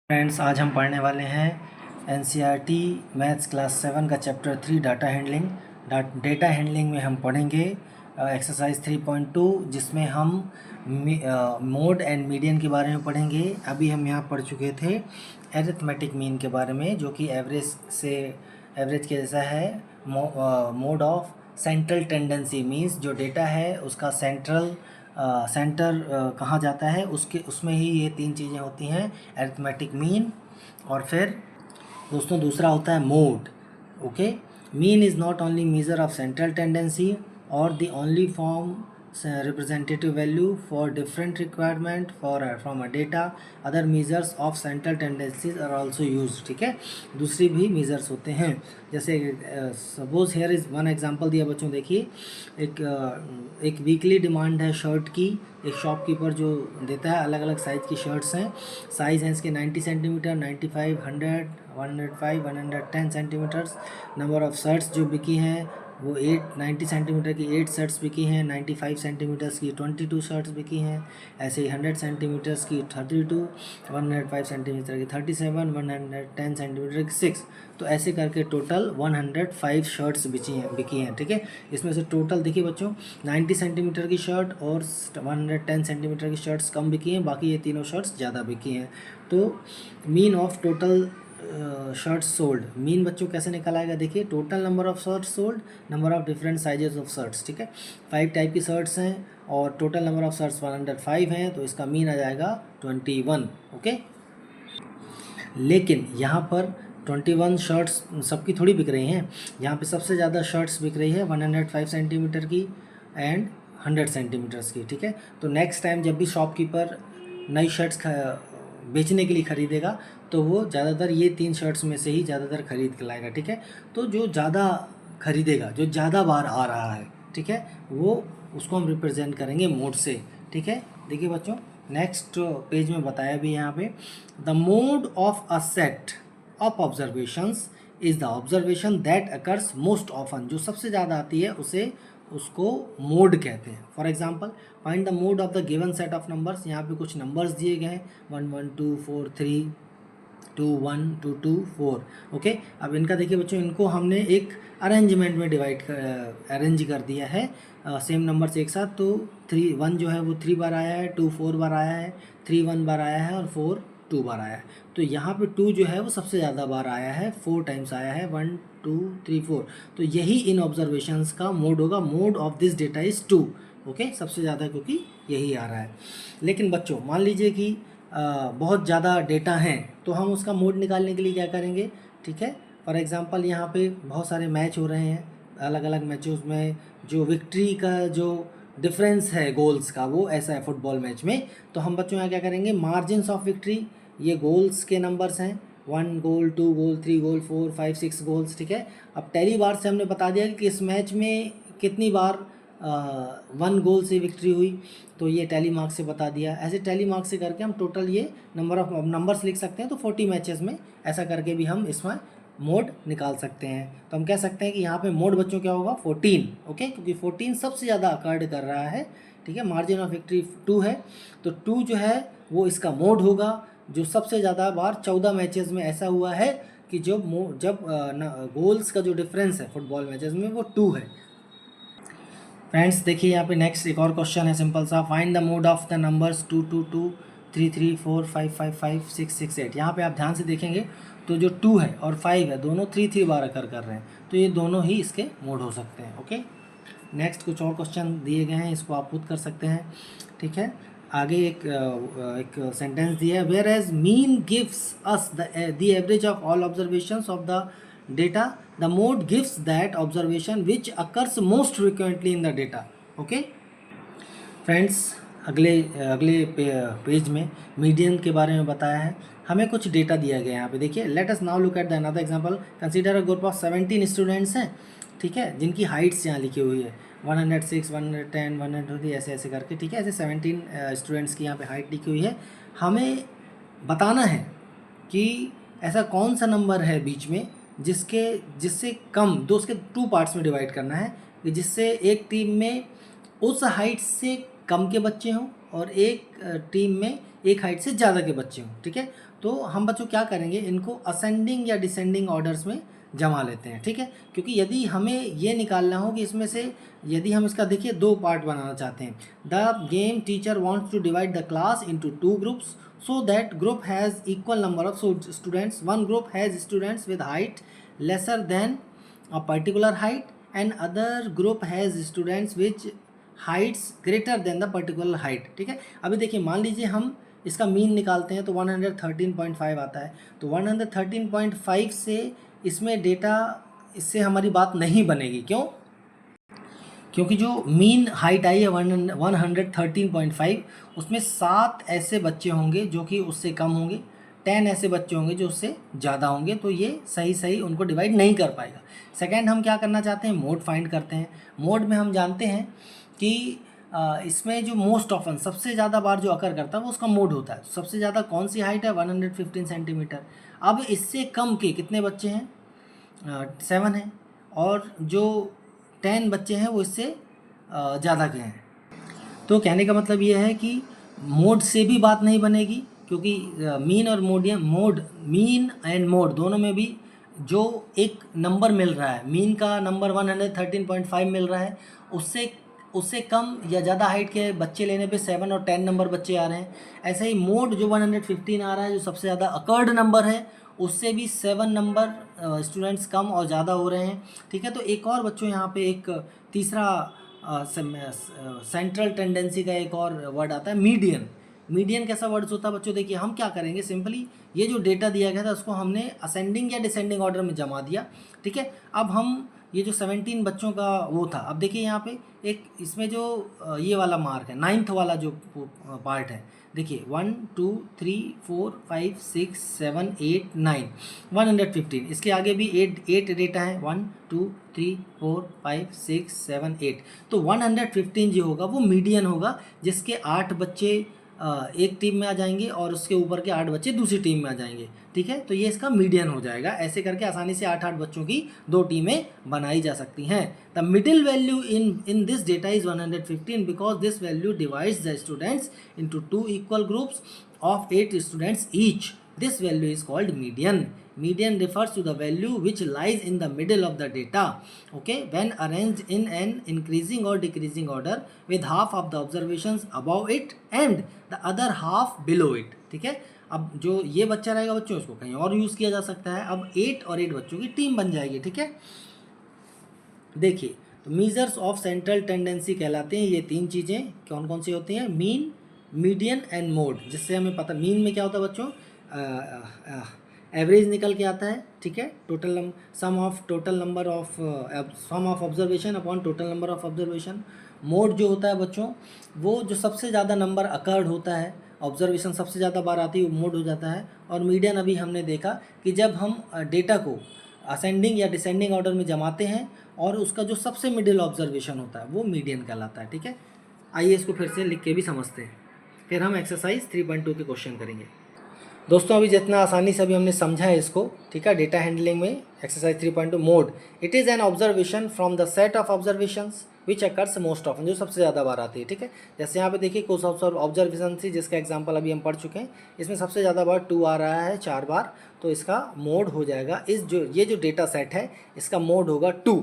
Friends, आज हम पढ़ने वाले हैं एनसीईआरटी मैथ्स क्लास 7 का chapter 3 data handling. Data handling में हम पढ़ेंगे एक्सरसाइज 3.2, जिसमें हम मोड एंड मीडियन के बारे में पढ़ेंगे। अभी हम यहाँ पढ़ चुके थे एरिथमेटिक मीन के बारे में, जो कि एवरेज के जैसा है। Mode of central tendency means जो डेटा है उसका सेंटर कहाँ जाता है, उसमें ही ये तीन चीज़ें होती हैं, अरिथमेटिक मीन। और फिर दोस्तों दूसरा होता है mode. Okay, mean is not only measure of central tendency और the only form representative value for different requirement from a data. Other measures of central tendencies are also used. ठीक है, दूसरी भी measures होते हैं। जैसे suppose here is one example दिया बच्चों, देखिए एक वीकली डिमांड है शर्ट की। एक शॉपकीपर जो देता है, अलग अलग साइज़ की शर्ट्स हैं। साइज़ हैं इसके 90 centimetre, 95, 100, 105, 110 centimetres. Number of shirts जो बिकी हैं वो 90 सेंटीमीटर की 8 शर्ट्स बिकी हैं, 95 सेंटीमीटर्स की 22 शर्ट्स बिकी हैं। ऐसे ही 100 सेंटीमीटर्स की 32, 105 सेंटीमीटर की 37, 110 सेंटीमीटर की 6। तो ऐसे करके टोटल 105 शर्ट्स बिकी हैं। ठीक है, इसमें से टोटल देखिए बच्चों, 90 सेंटीमीटर की शर्ट और 110 सेंटीमीटर की शर्ट्स कम बिकी हैं, बाकी ये तीनों शर्ट्स ज़्यादा बिकी हैं। तो mean of total shirts sold, mean बच्चों कैसे निकल आएगा, देखिए total number of shirts sold, number of different sizes of shirts. ठीक है, 5 टाइप की शर्ट्स हैं और टोटल नंबर ऑफ शर्ट्स 105 हैं, तो इसका मीन आ जाएगा 21। ओके, लेकिन यहाँ पर 21 शर्ट्स सबकी थोड़ी बिक रही हैं। यहाँ पे सबसे ज़्यादा शर्ट्स बिक रही है 105 सेंटीमीटर की एंड 100 सेंटीमीटर्स की। ठीक है, तो नेक्स्ट टाइम जब भी शॉपकीपर नई शर्ट्स बेचने के लिए ख़रीदेगा तो वो ज़्यादातर ये 3 शर्ट्स में से ही ज़्यादातर ख़रीद के लाएगा। ठीक है, तो जो ज़्यादा ख़रीदेगा, जो ज़्यादा बार आ रहा है, ठीक है, वो उसको हम रिप्रेजेंट करेंगे मोड से। ठीक है, देखिए बच्चों नेक्स्ट पेज में बताया भी यहाँ पे, the mode of a set of observations is the observation that occurs most often. जो सबसे ज़्यादा आती है उसको मोड कहते हैं। For example, find the mode of the given set of numbers. यहाँ पे कुछ नंबर्स दिए गए हैं 1 1 2 4 3 2 1 2 2 4। ओके, अब इनका देखिए बच्चों, इनको हमने एक अरेंजमेंट में अरेंज कर दिया है सेम नंबर्स एक साथ। तो 3 1 जो है वो 3 बार आया है, 2 4 बार आया है, 3 1 बार आया है और 4 2 बार आया है। तो यहाँ पे 2 जो है वो सबसे ज़्यादा बार आया है, 4 टाइम्स आया है, 1 2 3 4। तो यही इन ऑब्जर्वेशंस का मोड होगा। Mode of this data is 2। Okay, सबसे ज़्यादा क्योंकि यही आ रहा है। लेकिन बच्चों मान लीजिए कि बहुत ज़्यादा डेटा हैं, तो हम उसका मोड निकालने के लिए क्या करेंगे। ठीक है, फॉर एग्जांपल यहाँ पे बहुत सारे मैच हो रहे हैं, अलग अलग मैचेस में जो विक्ट्री का जो डिफरेंस है गोल्स का, वो ऐसा है फुटबॉल मैच में। तो हम बच्चों यहाँ क्या करेंगे, मार्जिन्स ऑफ विक्ट्री, ये गोल्स के नंबर्स हैं, 1 गोल 2 गोल 3 गोल 4 5 6 गोल्स। ठीक है, अब टेली बार से हमने बता दिया कि इस मैच में कितनी बार 1 गोल से विक्ट्री हुई, तो ये टेली मार्क्स से बता दिया। ऐसे टेली मार्क्स से करके हम टोटल ये नंबर्स लिख सकते हैं। तो 40 मैचेस में ऐसा करके भी हम इसमें मोड निकाल सकते हैं। तो हम कह सकते हैं कि यहाँ पे मोड बच्चों क्या होगा, 14। ओके, क्योंकि 14 सबसे ज़्यादा अकर्ड कर रहा है। ठीक है, मार्जिन ऑफ विक्ट्री 2 है, तो 2 जो है वो इसका मोड होगा, जो सबसे ज़्यादा बार 14 मैचेस में ऐसा हुआ है कि जब गोल्स का जो डिफरेंस है फुटबॉल मैचेस में वो 2 है। फ्रेंड्स देखिए यहाँ पे नेक्स्ट एक और क्वेश्चन है सिंपल सा, find the mode of the numbers 2 2 2 3 3 4 5 5 5 6 6 8। यहाँ पे आप ध्यान से देखेंगे तो जो 2 है और 5 है दोनों 3 3 बार अकर कर रहे हैं, तो ये दोनों ही इसके मोड हो सकते हैं। ओके, नेक्स्ट कुछ और क्वेश्चन दिए गए हैं, इसको आप खुद कर सकते हैं। ठीक है, आगे एक सेंटेंस दिया है, whereas mean gives us the average of all observations of the data, the mode gives that observation which occurs most frequently in the data. Okay friends, अगले पेज में मीडियन के बारे में बताया है। हमें कुछ डेटा दिया गया है यहाँ पे, देखिए let us now look at the another example. Consider a group of 17 students हैं, ठीक है, जिनकी हाइट्स यहाँ लिखी हुई है 106 110 120 ऐसे ऐसे करके। ठीक है, ऐसे 17 स्टूडेंट्स की यहाँ पे हाइट लिखी हुई है। हमें बताना है कि ऐसा कौन सा नंबर है बीच में जिससे कम, दो उसके 2 पार्ट्स में डिवाइड करना है, कि जिससे एक टीम में उस हाइट से कम के बच्चे हों और एक टीम में एक हाइट से ज़्यादा के बच्चे हों। ठीक है, तो हम बच्चों क्या करेंगे, इनको असेंडिंग या डिसेंडिंग ऑर्डर्स में जमा लेते हैं, ठीक है। क्योंकि यदि हमें ये निकालना हो कि इसमें से, यदि हम इसका देखिए 2 पार्ट बनाना चाहते हैं, the game teacher wants to divide the class into 2 groups so that group has equal number of students. One group has students with height lesser than a particular height and other group has students which heights greater than the particular height, ठीक है। अभी देखिए मान लीजिए हम इसका mean निकालते हैं तो 113.5 आता है, तो 113.5 से इसमें डेटा, इससे हमारी बात नहीं बनेगी। क्यों? क्योंकि जो मीन हाइट आई है 113.5, उसमें 7 ऐसे बच्चे होंगे जो कि उससे कम होंगे, 10 ऐसे बच्चे होंगे जो उससे ज़्यादा होंगे, तो ये सही सही उनको डिवाइड नहीं कर पाएगा। सेकंड हम क्या करना चाहते हैं, मोड फाइंड करते हैं। मोड में हम जानते हैं कि इसमें जो मोस्ट ऑफन सबसे ज़्यादा बार जो अकर करता है वो उसका मोड होता है। सबसे ज़्यादा कौन सी हाइट है, 115 सेंटीमीटर। अब इससे कम के कितने बच्चे हैं, 7 हैं, और जो 10 बच्चे हैं वो इससे ज़्यादा के हैं। तो कहने का मतलब ये है कि मोड से भी बात नहीं बनेगी, क्योंकि मीन और मीन एंड मोड दोनों में भी जो एक नंबर मिल रहा है, मीन का नंबर 113.5 मिल रहा है, उससे कम या ज़्यादा हाइट के बच्चे लेने पे 7 और 10 नंबर बच्चे आ रहे हैं। ऐसे ही मोड जो 115 आ रहा है, जो सबसे ज़्यादा अकर्ड नंबर है, उससे भी 7 नंबर स्टूडेंट्स कम और ज़्यादा हो रहे हैं, ठीक है। तो एक और बच्चों यहाँ पे एक तीसरा सेंट्रल टेंडेंसी का एक और वर्ड आता है, मीडियन। मीडियन कैसा वर्ड्स होता है बच्चों, देखिए हम क्या करेंगे, सिंपली ये जो डेटा दिया गया था उसको हमने असेंडिंग या डिसेंडिंग ऑर्डर में जमा दिया, ठीक है। अब हम ये जो 17 बच्चों का वो था, अब देखिए यहाँ पे एक इसमें जो ये वाला मार्क है, 9th वाला जो पार्ट है, देखिए 1 2 3 4 5 6 7 8 9 115, इसके आगे भी 8 डेटा है, 1 2 3 4 5 6 7 8, तो 115 जो होगा वो मीडियन होगा, जिसके 8 बच्चे एक टीम में आ जाएंगे और उसके ऊपर के 8 बच्चे दूसरी टीम में आ जाएंगे, ठीक है। तो ये इसका मीडियन हो जाएगा। ऐसे करके आसानी से 8 बच्चों की 2 टीमें बनाई जा सकती हैं। The middle value in this data is 115 because this value divides the students into 2 equal groups of 8 students each. This value is called median. Median refers to the value which lies in the middle of the data, okay, when arranged in an increasing or decreasing order with half of the observations above it and the other half below it, ठीक है। अब जो ये बच्चा रहेगा बच्चों, इसको कहीं और यूज़ किया जा सकता है। अब 8 और 8 बच्चों की टीम बन जाएगी, ठीक है। देखिए, तो मीजर्स ऑफ सेंट्रल टेंडेंसी कहलाते हैं ये 3 चीज़ें, कौन कौन सी होती हैं, मीन, मीडियन एंड मोड। जिससे हमें पता, मीन में क्या होता है बच्चों, एवरेज निकल के आता है, ठीक है, total sum of observation upon total number of observation. Mode जो होता है बच्चों, वो जो सबसे ज़्यादा नंबर अकर्ड होता है, ऑब्जर्वेशन सबसे ज़्यादा बार आती है, वो मोड हो जाता है। और मीडियन अभी हमने देखा कि जब हम डेटा को असेंडिंग या डिसेंडिंग ऑर्डर में जमाते हैं और उसका जो सबसे मिडिल ऑब्जर्वेशन होता है वो मीडियन कहलाता है, ठीक है। आइए इसको फिर से लिख के भी समझते हैं, फिर हम एक्सरसाइज 3.2 के क्वेश्चन करेंगे। दोस्तों अभी जितना आसानी से अभी हमने समझा है इसको, ठीक है, डेटा हैंडलिंग में exercise 3.2 mode, it is an observation from the set of observations which occurs most often, जो सबसे ज़्यादा बार आती है, ठीक है। जैसे यहाँ पे देखिए कुछ ऑब्जर्वेशन थी जिसका एग्जांपल अभी हम पढ़ चुके हैं, इसमें सबसे ज़्यादा बार 2 आ रहा है, 4 बार, तो इसका मोड हो जाएगा, ये जो डेटा सेट है इसका मोड होगा 2।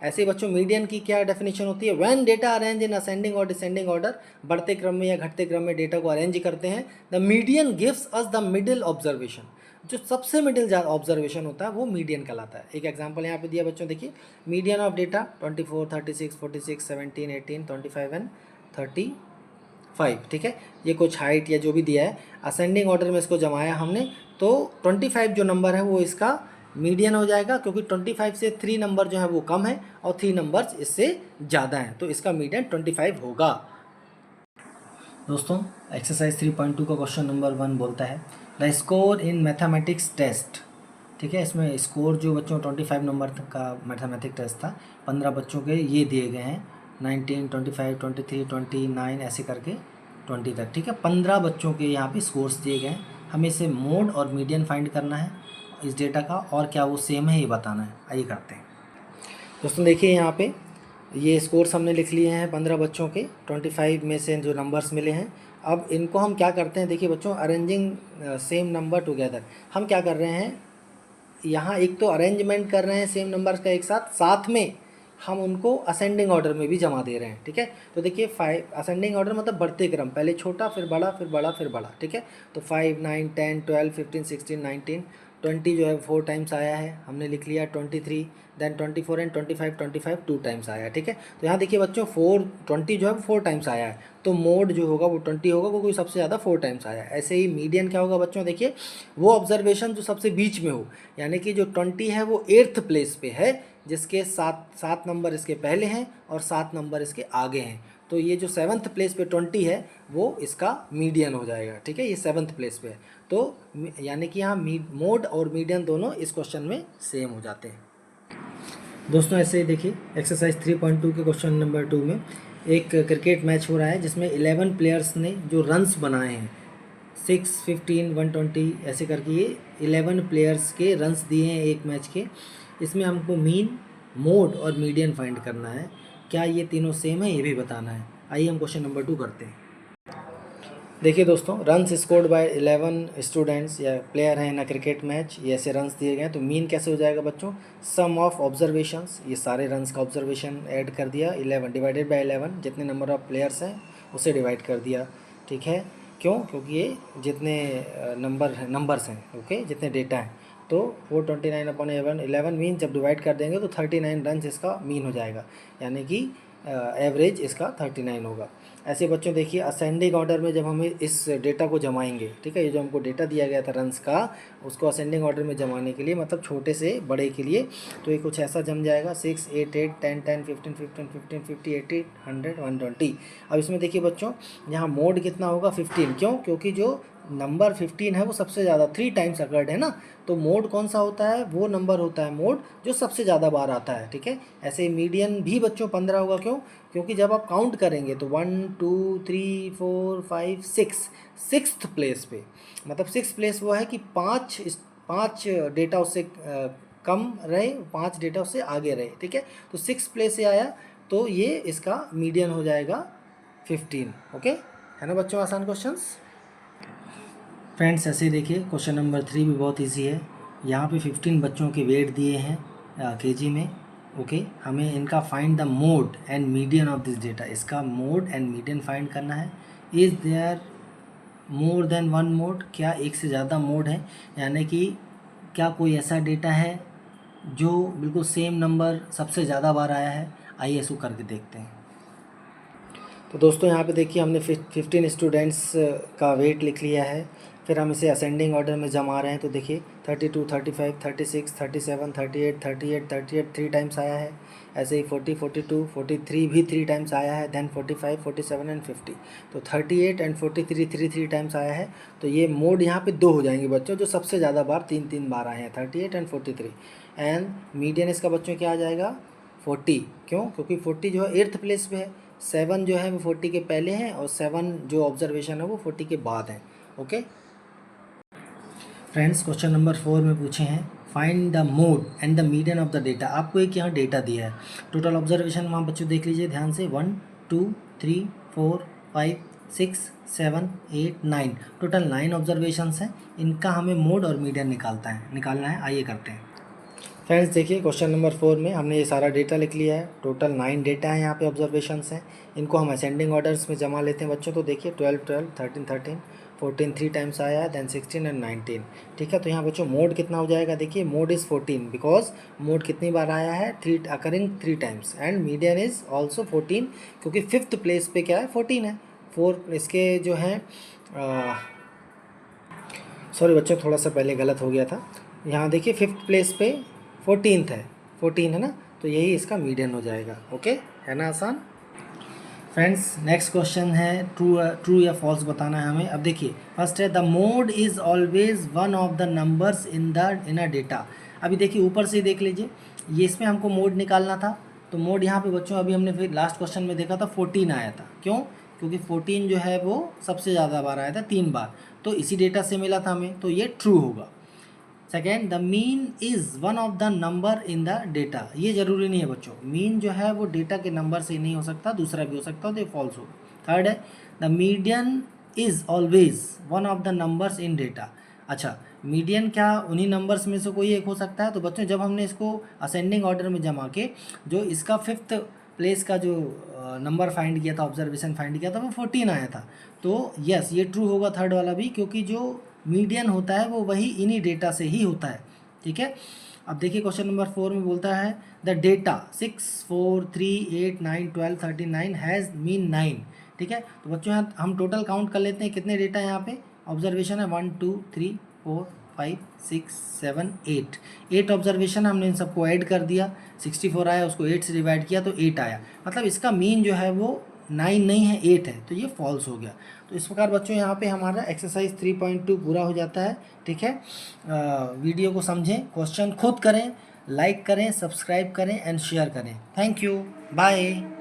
ऐसे ही बच्चों मीडियन की क्या डेफिनेशन होती है, when data arrange in ascending और डिसेंडिंग ऑर्डर, बढ़ते क्रम में या घटते क्रम में डेटा को अरेंज करते हैं, the median gives us the middle observation, जो सबसे मिडिल ऑब्जर्वेशन होता है वो मीडियन कहलाता है। एक एग्जांपल यहाँ पे दिया बच्चों, देखिए मीडियन ऑफ डेटा 24 36 46 17 18 25 एंड 35, ठीक है। ये कुछ हाइट या जो भी दिया है, असेंडिंग ऑर्डर में इसको जमाया हमने, तो 25 जो नंबर है वो इसका मीडियन हो जाएगा, क्योंकि 25 से 3 नंबर जो है वो कम है और 3 नंबर्स इससे ज़्यादा हैं, तो इसका मीडियन 25 होगा। दोस्तों एक्सरसाइज 3.2 का क्वेश्चन नंबर 1 बोलता है the score in mathematics test, ठीक है। इसमें स्कोर जो बच्चों 25 नंबर का मैथमेटिक्स टेस्ट था, 15 बच्चों के ये दिए गए हैं, 19 25 23 29 ऐसे करके 20 तक, ठीक है। 15 बच्चों के यहाँ पे स्कोर्स दिए गए हैं, हमें इसे मोड और मीडियन फाइंड करना है इस डेटा का, और क्या वो सेम है ये बताना है। आइए करते हैं। दोस्तों देखिए यहाँ पे ये स्कोर्स हमने लिख लिए हैं 15 बच्चों के, 25 में से जो नंबर्स मिले हैं अब इनको हम क्या करते हैं, देखिए बच्चों, अरेंजिंग सेम नंबर टुगेदर। हम क्या कर रहे हैं, यहाँ एक तो अरेंजमेंट कर रहे हैं सेम नंबर्स का एक साथ, साथ में हम उनको असेंडिंग ऑर्डर में भी जमा दे रहे हैं, ठीक है। तो देखिए 5 असेंडिंग ऑर्डर मतलब बढ़ते क्रम, पहले छोटा फिर बड़ा फिर बड़ा फिर बड़ा, ठीक है। तो 5 9 10 12 15 16 19 20 जो है 4 टाइम्स आया है, हमने लिख लिया 23, देन 24 एंड 25 2 टाइम्स आया है, ठीक है। तो यहाँ देखिए बच्चों 20 जो है 4 टाइम्स आया है, तो मोड जो होगा वो 20 होगा, क्योंकि सबसे ज़्यादा 4 टाइम्स आया है। ऐसे ही मीडियन क्या होगा बच्चों, देखिए वो ऑब्जर्वेशन जो सबसे बीच में हो, यानी कि जो 20 है वो 8th प्लेस पे है, जिसके 7 नंबर इसके पहले हैं और 7 नंबर इसके आगे हैं। तो ये जो 7th प्लेस पे 20 है वो इसका मीडियन हो जाएगा, ठीक है। ये 7th प्लेस पे है, तो यानी कि यहाँ मोड और मीडियन दोनों इस क्वेश्चन में सेम हो जाते हैं। दोस्तों ऐसे ही देखिए एक्सरसाइज 3.2 के क्वेश्चन नंबर 2 में एक क्रिकेट मैच हो रहा है, जिसमें 11 प्लेयर्स ने जो रन्स बनाए हैं 6 15 120 ऐसे करके, ये 11 प्लेयर्स के रन्स दिए हैं एक मैच के। इसमें हमको मीन, मोड और मीडियन फाइंड करना है। क्या ये तीनों सेम है, ये भी बताना है। आइए हम क्वेश्चन नंबर 2 करते हैं। देखिए दोस्तों, रन्स स्कोर्ड बाय 11 स्टूडेंट्स या प्लेयर हैं इन अ क्रिकेट मैच, ये ऐसे रन्स दिए गए हैं। तो मीन कैसे हो जाएगा बच्चों, सम ऑफ ऑब्जर्वेशंस, ये सारे रन्स का ऑब्जर्वेशन ऐड कर दिया, 11 डिवाइडेड बाय 11, जितने नंबर ऑफ प्लेयर्स हैं उसे डिवाइड कर दिया, ठीक है। क्यों, क्योंकि ये जितने नंबर्स हैं, ओके, जितने डेटा हैं। तो 429/11 मीन जब डिवाइड कर देंगे तो 39 रन्स इसका मीन हो जाएगा, यानी कि एवरेज इसका 39 होगा। ऐसे बच्चों देखिए असेंडिंग ऑर्डर में जब हमें इस डेटा को जमाएंगे, ठीक है, ये जो हमको डेटा दिया गया था रन्स का, उसको असेंडिंग ऑर्डर में जमाने के लिए, मतलब छोटे से बड़े के लिए, तो ये कुछ ऐसा जम जाएगा 6 8 8 10 10 15 15 15 50 80 100 120। अब इसमें देखिए बच्चों, यहाँ मोड कितना होगा 15, क्यों, क्योंकि जो नंबर 15 है वो सबसे ज़्यादा 3 टाइम्स अकर्ड है ना। तो मोड कौन सा होता है, वो नंबर होता है मोड जो सबसे ज़्यादा बार आता है, ठीक है। ऐसे ही मीडियन भी बच्चों 15 होगा, क्यों, क्योंकि जब आप काउंट करेंगे तो 1 2 3 4 5 6 प्लेस पे, मतलब 6 प्लेस वो है कि पाँच डेटा उससे कम रहे, 5 डेटा उससे आगे रहे, ठीक है। तो 6 प्लेस से आया, तो ये इसका मीडियन हो जाएगा 15, ओके, है ना बच्चों, आसान क्वेश्चंस। फ्रेंड्स ऐसे ही देखिए क्वेश्चन नंबर 3 भी बहुत इजी है। यहाँ पे 15 बच्चों के वेट दिए हैं केजी में, ओके। हमें इनका find the mode and median of this data, इसका मोड एंड मीडियन फाइंड करना है। Is there more than one mode, क्या एक से ज़्यादा मोड है, यानी कि क्या कोई ऐसा डेटा है जो बिल्कुल सेम नंबर सबसे ज़्यादा बार आया है। आइए इसको करके देखते हैं। तो दोस्तों यहाँ पे देखिए हमने 15 स्टूडेंट्स का वेट लिख लिया है, फिर हम इसे असेंडिंग ऑर्डर में जमा रहे हैं। तो देखिए 32 35 36 37 38 38 38 3 टाइम्स आया है। ऐसे ही 40 42 43 भी 3 टाइम्स आया है, देन 45 47 एंड 50। तो 38 एंड 43 3 टाइम्स आया है। तो ये मोड यहाँ पे 2 हो जाएंगे बच्चों, जो सबसे ज़्यादा बार 3 बार आए हैं, 38 एंड 43। एंड मीडियन इसका बच्चों क्या आ जाएगा 40, क्यों, क्योंकि 40 जो है 8th प्लेस पे है, 7 जो है वो 40 के पहले हैं और 7 जो ऑब्जर्वेशन है वो 40 के बाद है, ओके। फ्रेंड्स क्वेश्चन नंबर 4 में पूछे हैं find the mode and the median of the data. आपको एक यहाँ डेटा दिया है, टोटल ऑब्जर्वेशन वहाँ बच्चों देख लीजिए ध्यान से, 1 2 3 4 5 6 7 8 9, टोटल 9 ऑब्जर्वेशंस हैं। इनका हमें मोड और मीडियन निकालना है। आइए करते हैं। फ्रेंड्स देखिए क्वेश्चन नंबर 4 में हमने ये सारा डेटा लिख लिया है, टोटल 9 डेटा है यहाँ पे ऑब्जर्वेशंस हैं। इनको हम असेंडिंग ऑर्डर्स में जमा लेते हैं बच्चों। तो देखिए 12 12 13 13 14 3 टाइम्स आया है, देन 16 एंड 19, ठीक है। तो यहाँ बच्चों मोड कितना हो जाएगा, देखिए मोड इज़ 14, बिकॉज मोड कितनी बार आया है, 3 times, and median is also 14, क्योंकि 5th प्लेस पे क्या है 14 है। 4 इसके जो हैं, सॉरी बच्चों थोड़ा सा पहले गलत हो गया था, यहाँ देखिए 5th प्लेस पे 14 है ना, तो यही इसका मीडियन हो जाएगा, ओके, है ना आसान। फ्रेंड्स नेक्स्ट क्वेश्चन है ट्रू या फॉल्स बताना है हमें। अब देखिए फर्स्ट है the mode is always one of the numbers in a data. अभी देखिए ऊपर से ही देख लीजिए, ये इसमें हमको मोड निकालना था। तो मोड यहाँ पे बच्चों अभी हमने फिर लास्ट क्वेश्चन में देखा था 14 आया था, क्यों, क्योंकि 14 जो है वो सबसे ज़्यादा बार आया था 3 बार, तो इसी डेटा से मिला था हमें, तो ये ट्रू होगा। Second the mean is one of the number in the data, ये ज़रूरी नहीं है बच्चों, मीन जो है वो डेटा के नंबर से नहीं हो सकता, दूसरा भी हो सकता, तो ये फॉल्स होगा। थर्ड है the median is always one of the numbers in data. अच्छा, मीडियन क्या उन्हीं नंबर्स में से कोई एक हो सकता है? तो बच्चों जब हमने इसको असेंडिंग ऑर्डर में जमा के जो इसका फिफ्थ प्लेस का जो नंबर फाइंड किया था, ऑब्जर्वेशन फाइंड किया था, वो 14 आया था। तो यस, ये ट्रू होगा थर्ड वाला भी, क्योंकि जो मीडियन होता है वो वही इन्हीं डेटा से ही होता है। ठीक है, अब देखिए क्वेश्चन नंबर 4 में बोलता है द डेटा 6, 4, 3, 8, 9, 12, 39 हैज़ मीन 9। ठीक है, तो बच्चों यहाँ हम टोटल काउंट कर लेते हैं कितने डेटा यहाँ पे ऑब्जर्वेशन है। 1, 2, 3, 4, 5, 6, 7, 8, 8 ऑब्जर्वेशन, हमने इन सबको ऐड कर दिया। 64 आया, उसको 8 से डिवाइड किया तो 8 आया। मतलब इसका मीन जो है वो 9 नहीं है, 8 है, तो ये फॉल्स हो गया। तो इस प्रकार बच्चों यहाँ पे हमारा एक्सरसाइज 3.2 पूरा हो जाता है। ठीक है, वीडियो को समझें, क्वेश्चन खुद करें, लाइक करें, सब्सक्राइब करें एंड शेयर करें। Thank you, bye.